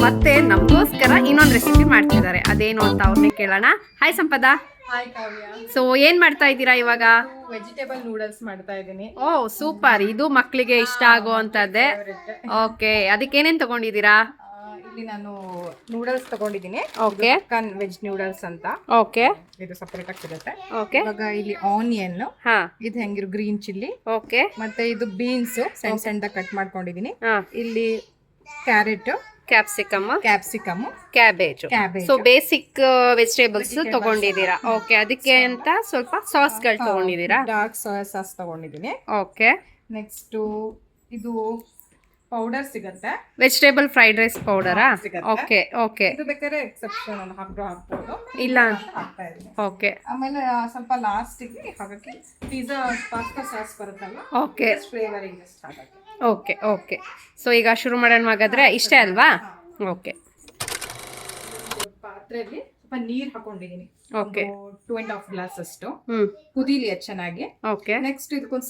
ಮತ್ತೆ ನಮಗೋಸ್ಕರ ಇನ್ನೊಂದು ರೆಸಿಪಿ ಮಾಡ್ತಿದ್ದಾರೆ. ಅದೇನು ಅಂತ ಅವ್ರನ್ನೇ ಕೇಳೋಣ. ಹಾಯ್ ಸಂಪದ. ಹಾಯ್ ಕಾವ್ಯ. ಸೊ ಏನ್ ಮಾಡ್ತಾ ಇದ್ದೀರಾ ಇವಾಗ? ವೆಜಿಟೇಬಲ್ ನೂಡಲ್ಸ್ ಮಾಡ್ತಾ ಇದ್ದೀನಿ. ಓ ಸೂಪರ್, ಇದು ಮಕ್ಕಳಿಗೆ ಇಷ್ಟ ಆಗುವಂತದ್ದೇ. ಓಕೆ, ಅದಕ್ಕೆ ಏನೇನ್ ತಗೊಂಡಿದ್ದೀರಾ? ಇಲ್ಲಿ ನಾನು ನೂಡಲ್ಸ್ ತಗೊಂಡಿದ್ದೀನಿ. ಓಕೆ, ವೆಜ್ ನೂಡಲ್ಸ್ ಅಂತ. ಓಕೆ, ಇದು ಸಪರೇಟ್ ಆಗಿ ಸಿಗುತ್ತೆ. ಓಕೆ, ಇವಾಗ ಇಲ್ಲಿ ಆನಿಯನ್, ಹಾ, ಇದು ಹೆಂಗಿರು ಗ್ರೀನ್ ಚಿಲ್ಲಿ, ಓಕೆ, ಮತ್ತೆ ಇದು ಬೀನ್ಸ್ ಸಣ್ಣ ಸಣ್ಣದಾಗಿ ಕಟ್ ಮಾಡ್ಕೊಂಡಿದ್ದೀನಿ. ಹಾ, ಇಲ್ಲಿ carrot, capsicum, cabbage. So basic vegetables ತಗೊಂಡಿದ್ದೀರಾ. ಓಕೆ, ಅದಕ್ಕೆ ಅಂತ ಸ್ವಲ್ಪ ಸಾಸ್ಗಳು ತಗೊಂಡಿದ್ದೀರಾ. ಡಾರ್ಕ್ ಸೋಯಾ ಸಾಸ್ ತಗೊಂಡಿದ್ದೀನಿ. ಓಕೆ, ನೆಕ್ಸ್ಟ್ ಇದು ಪೌಡರ್ ಸಿಗುತ್ತೆ, ವೆಜಿಟೇಬಲ್ ಫ್ರೈಡ್ ರೈಸ್ ಪೌಡರಾ? ಓಕೆ, ಓಕೆ, ಇದು ಬೇಕಾದ್ರೆ ಎಕ್ಸೆಪ್ಷನ್ ಹಾಕ್ಬೋದು, ಇಲ್ಲ ಹಾಕ್ತಾ ಇದ್ದೀನಿ. ಓಕೆ, ಆಮೇಲೆ ಸ್ವಲ್ಪ ಲಾಸ್ಟಿಗೆ ಹಾಕಕ್ಕೆ ಪಿಜ್ಜಾ ಪಾಸ್ತಾ ಸಾಸ್ ಬರುತ್ತಲ್ಲ, ಓಕೆ, ಫ್ಲೇವರಿಂಗ್ ಜಸ್ಟ್ ಹಾಕಕ್ಕೆ. Okay, okay. ಸೊ ಈಗ ಶುರು ಮಾಡೋಣ ಹಾಗಾದ್ರೆ. ಇಷ್ಟೇ ಅಲ್ವಾ? ಓಕೆ. ಪಾತ್ರೆಯಲ್ಲಿ ಸ್ವಲ್ಪ ನೀರು ಹಾಕೊಂಡಿದ್ದೀನಿ. ಓಕೆ, 2.5 ಗ್ಲಾಸ್ ಅಷ್ಟು ಕುದೀಲಿ ಚೆನ್ನಾಗಿ. ಓಕೆ, ನೆಕ್ಸ್ಟ್ ಇದಕ್ಕೊಂದು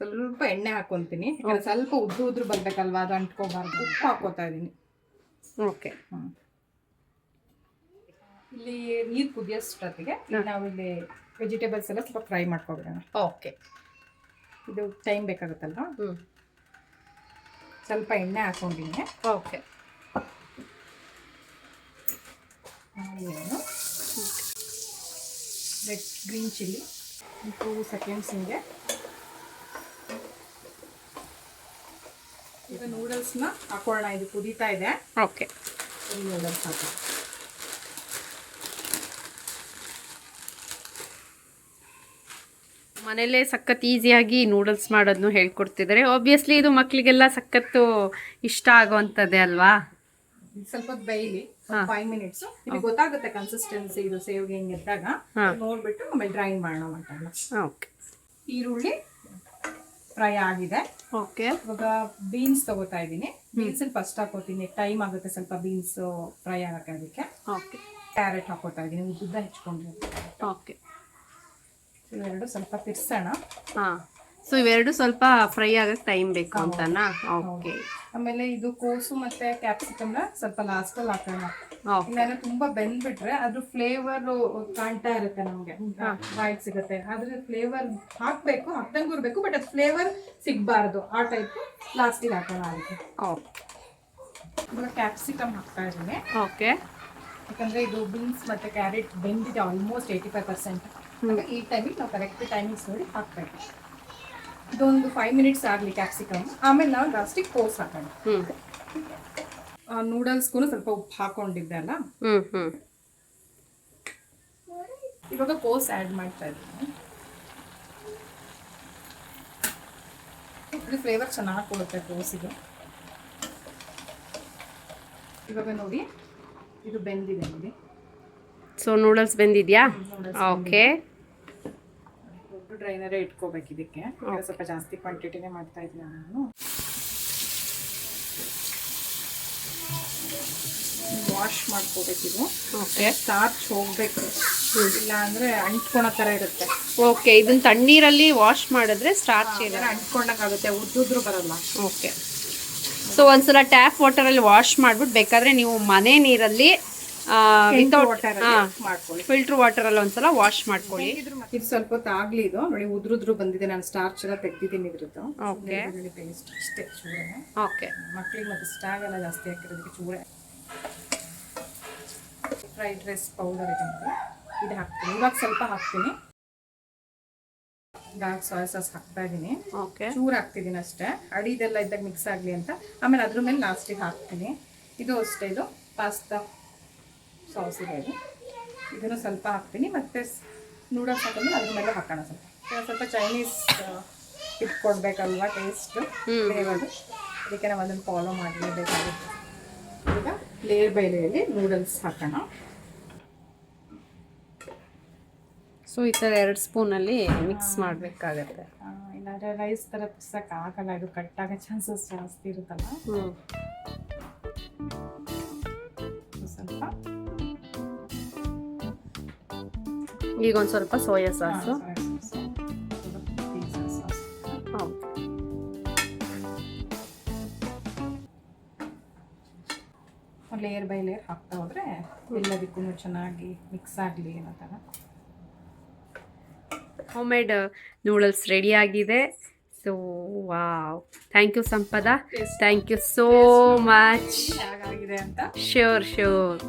ಸ್ವಲ್ಪ ಎಣ್ಣೆ ಹಾಕೊಂತೀನಿ. ಸ್ವಲ್ಪ ಉದ್ರು ಬರ್ಬೇಕಲ್ವಾ, ಅದು ಅಂಟ್ಕೋಬಾರ್ದು. ಉಪ್ಪು ಹಾಕೋತಾ ಇದೀನಿ. ಓಕೆ, ಇಲ್ಲಿ ನೀರು ಕುದಿಯೋಷ್ಟೊತ್ತಿಗೆ ನಾವಿಲ್ಲಿ ವೆಜಿಟೇಬಲ್ಸ್ ಎಲ್ಲ ಸ್ವಲ್ಪ ಫ್ರೈ ಮಾಡ್ಕೊಬಿಡೋಣ. ಓಕೆ, ಇದು ಟೈಮ್ ಬೇಕಾಗುತ್ತಲ್ವಾ. ಸ್ವಲ್ಪ ಎಣ್ಣೆ ಹಾಕೊಂಡಿನಿ. Okay, red green chilli 2 seconds ಹಿಂಗೆ. ಈಗ ನೂಡಲ್ಸ್ನ ಹಾಕೊಳ್ಳೋಣ. ಇದು ಕುದೀತಾ ಇದೆ. ಓಕೆ, ನೂಡಲ್ಸ್ ಹಾಕಿ ಮನೇಲೇ ಸಖತ್ ಈಸಿಯಾಗಿ ನೂಡಲ್ಸ್ ಮಾಡೋದನ್ನು ಹೇಳ್ಕೊಡ್ತಿದ್ದಾರೆ. ಆಬ್ವಿಯಸ್ಲಿ ಇದು ಮಕ್ಕಳಿಗೆಲ್ಲ ಸಖತ್ತು ಇಷ್ಟ ಆಗುವಂಥದ್ದೇ ಅಲ್ವಾ? ಸ್ವಲ್ಪ ಬೇಯಲಿ 5 ಮಿನಿಟ್ಸ್. ನಿಮಗೆ ಗೊತ್ತಾಗುತ್ತೆ ಕನ್ಸಿಸ್ಟೆನ್ಸಿ ಇದು ಸೇವ್ಗೆ ಹೆಂಗೆ ಇದ್ದಾಗ. ನೋಡ್ಬಿಟ್ಟು ಆಮೇಲೆ ಡ್ರೈನ್ ಮಾಡೋಣ ಮಟನ್. ಓಕೆ, ಈರುಳ್ಳಿ ಫ್ರೈ ಆಗಿದೆ. ಓಕೆ, ಇವಾಗ ಬೀನ್ಸ್ ತಗೋತಾ ಇದ್ದೀನಿ. ಬೀನ್ಸ್ ಫಸ್ಟ್ ಹಾಕೋತೀನಿ, ಟೈಮ್ ಆಗುತ್ತೆ ಸ್ವಲ್ಪ ಬೀನ್ಸ್ ಫ್ರೈ ಆಗಕ್ಕೆ. ಅದಕ್ಕೆ ಓಕೆ, ಕ್ಯಾರೆಟ್ ಹಾಕೋತಾ ಇದ್ದೀನಿ, ಉದ್ದ ಹೆಚ್ಕೊಂಡು. ಓಕೆ, ಇವೆರಡು ಸ್ವಲ್ಪ ತಿರ್ಸೋಣ. ಹಾಂ, ಸೊ ಇವೆರಡು ಸ್ವಲ್ಪ ಫ್ರೈ ಆಗಕ್ಕೆ ಟೈಮ್ ಬೇಕು ಅಂತನಾ? ಓಕೆ, ಆಮೇಲೆ ಇದು ಕೋಸು ಮತ್ತೆ ಕ್ಯಾಪ್ಸಿಕಮ್ನ ಸ್ವಲ್ಪ ಲಾಸ್ಟಲ್ಲಿ ಹಾಕೋಣ. ಓಕೆ, ಇಲ್ಲ ತುಂಬಾ ಬೆಂದ್ಬಿಟ್ರೆ ಅದ್ರ ಫ್ಲೇವರ್ ಕಾಣ್ತಾ ಇರುತ್ತೆ ನಮ್ಗೆ, ಬಾಯಿಗೆ ಸಿಗುತ್ತೆ. ಅದ್ರ ಫ್ಲೇವರ್ ಹಾಕ್ಬೇಕು, ಹಾಕ್ದಂಗೂ ಇರ್ಬೇಕು, ಬಟ್ ಅದು ಫ್ಲೇವರ್ ಸಿಗ್ಬಾರ್ದು. ಆ ಟೈಪ್ ಲಾಸ್ಟಿಗೆ ಹಾಕೋಣ. ಅದಕ್ಕೆ ಓಕೆ, ಇವಾಗ ಕ್ಯಾಪ್ಸಿಕಮ್ ಹಾಕ್ತಾ ಇದ್ದೀನಿ. ಓಕೆ, ಯಾಕಂದ್ರೆ ಇದು ಬೀನ್ಸ್ ಮತ್ತೆ ಕ್ಯಾರೆಟ್ ಬೆಂದಿದೆ ಆಲ್ಮೋಸ್ಟ್ 85%. ಈ ಟೈಮಿಗೆ ನಾವು ಕರೆಕ್ಟ್ ಟೈಮಿಂಗ್ಸ್ ನೋಡಿ ಹಾಕ್ಬೇಕು. ಇದೊಂದು 5 ಮಿನಿಟ್ಸ್ ಆಗಲಿ ಕ್ಯಾಪ್ಸಿಕಮ್. ಆಮೇಲೆ ನಾವು ಲಾಸ್ಟಿಗೆ ಕೋಸ್ ಹಾಕೋಣ. ನೂಡಲ್ಸ್ಗೂ ಸ್ವಲ್ಪ ಉಪ್ಪು ಹಾಕೊಂಡಿದ್ದೆ ಅಲ್ಲ, ಇವಾಗ ಕೋಸ್ ಆ್ಯಡ್ ಮಾಡ್ತಾ ಇದ್ದೀನಿ. ಇದು ಫ್ಲೇವರ್ ಚೆನ್ನಾಗಿ ಕೊಡುತ್ತೆ ಕೋಸಿಗೆ. ಇವಾಗ ನೋಡಿ ಇದು ಬೆಂದಿದೆ ನೋಡಿ. So noodles ಬೆಂದಿದ್ಯಾ? ಓಕೆ, ದೊಡ್ಡ ಡ್ರೈನರೇ ಇಟ್ಕೋಬೇಕು ಇದಕ್ಕೆ. ಸ್ವಲ್ಪ ಜಾಸ್ತಿ ಕ್ವಾಂಟಿಟಿನೇ ಮಾಡ್ತಾ ಇದ್ದೀನಿ ನಾನು. ವಾಶ್ ಮಾಡ್ಕೋಬೇಕಿದು. ಓಕೆ, ಸ್ಟಾರ್ಚ್ ಹೋಗ್ಬೇಕು, ಇಲ್ಲ ಅಂದ್ರೆ ಅಂಟ್ಕೊಳೋ ಥರ ಇರುತ್ತೆ. ಓಕೆ, ಇದನ್ನ ತಣ್ಣೀರಲ್ಲಿ ವಾಶ್ ಮಾಡಿದ್ರೆ ಸ್ಟಾರ್ಚ್ ಅಂಟ್ಕೊಂಡಾಗುತ್ತೆ, ಉದ್ದುದ್ರು ಬರಲ್ಲ. ಓಕೆ, ಸೊ ಒಂದ್ಸಲ ಟ್ಯಾಪ್ ವಾಟರಲ್ಲಿ ವಾಶ್ ಮಾಡ್ಬಿಟ್ಟು ಬೇಕಾದ್ರೆ ನೀವು ಮನೆ ನೀರಲ್ಲಿ ವಿತೌಟ್ ಫಿಲ್ಟರ್ ವಾಟರಲ್ಲಿ ಒಂದ್ಸಲ ವಾಶ್ ಮಾಡ್ಕೊಳ್ಳಿ. ಇದು ಸ್ವಲ್ಪ ಹೊತ್ತು ಆಗ್ಲಿ. ಇದು ನೋಡಿ ಉದ್ರುದ್ರು ಬಂದಿದೆ. ನಾನು ಸ್ಟಾರ್ಚ್ ಎಲ್ಲ ತೆಗ್ದಿದ್ದೀನಿ ಇದ್ರದ್ದು. ಓಕೆ, ಪೇಸ್ಟ್ ಇಷ್ಟೇ ಚೂರೆ. ಓಕೆ, ಮಕ್ಳಿಗೆ ಮತ್ತೆ ಸ್ಟಾಗ್ ಎಲ್ಲ ಜಾಸ್ತಿ ಹಾಕಿರೋದಕ್ಕೆ ಚೂರೆ. ಫ್ರೈಡ್ ರೈಸ್ ಪೌಡರ್ ಇದೆ, ಇದು ಹಾಕ್ತೀನಿ. ಇವಾಗ ಸ್ವಲ್ಪ ಹಾಕ್ತೀನಿ. ಡಾರ್ಕ್ ಸೋಯಾ ಸಾಸ್ ಹಾಕ್ತಾ ಇದ್ದೀನಿ. ಓಕೆ, ಚೂರು ಹಾಕ್ತಿದ್ದೀನಿ ಅಷ್ಟೇ, ಅಡಿದೆಲ್ಲ ಇದ್ದಾಗ ಮಿಕ್ಸ್ ಆಗಲಿ ಅಂತ. ಆಮೇಲೆ ಅದ್ರ ಮೇಲೆ ಲಾಸ್ಟಿಗೆ ಹಾಕ್ತೀನಿ. ಇದು ಅಷ್ಟೇ, ಇದು ಪಾಸ್ತಾ ಸಾಸ್ ಇದೆ. ಇದನ್ನು ಸ್ವಲ್ಪ ಹಾಕ್ತೀನಿ. ಮತ್ತು ನೂಡಲ್ಸ್ ಹಾಕಿದ್ರೆ ಅದ್ರ ಮೇಲೆ ಹಾಕೋಣ. ಸ್ವಲ್ಪ ಚೈನೀಸ್ ಇಟ್ಕೊಡ್ಬೇಕಲ್ವ ಟೇಸ್ಟ್ ಫ್ಲೇವರ್. ಅದಕ್ಕೆ ನಾವು ಅದನ್ನು ಫಾಲೋ ಮಾಡಲೇಬೇಕಾಗುತ್ತೆ. ಈಗ ಲೇಯರ್ ಬೈ ಲೇಯರ್ಲಿ ನೂಡಲ್ಸ್ ಹಾಕೋಣ. ಸೊ ಈ ಥರ 2 ಸ್ಪೂನಲ್ಲಿ ಮಿಕ್ಸ್ ಮಾಡಬೇಕಾಗತ್ತೆ. ಇಲ್ಲಾಂದರೆ ರೈಸ್ ಥರ ತಿರ್ಸಕ್ಕೆ ಆಗಲ್ಲ, ಇದು ಕಟ್ಟಾಗೋ ಚಾನ್ಸಸ್ ಜಾಸ್ತಿ ಇರುತ್ತಲ್ಲ. ಸ್ವಲ್ಪ ಈಗ ಒಂದು ಸ್ವಲ್ಪ soya sauce. Layer by layer ಹಾಕ್ತಾ ಹೋದರೆ ಎಲ್ಲದಕ್ಕೂ ಚೆನ್ನಾಗಿ ಮಿಕ್ಸ್ ಆಗಲಿ ಅನ್ನೋ ಥರ. ಹೋಮ್ಮೇಡ್ ನೂಡಲ್ಸ್ ರೆಡಿ ಆಗಿದೆ. So wow, thank you Sampada, thank you so much. ಹೇಗಾಗಿದೆ ಅಂತ ಶ್ಯೂರ್ ಶ್ಯೂರ್.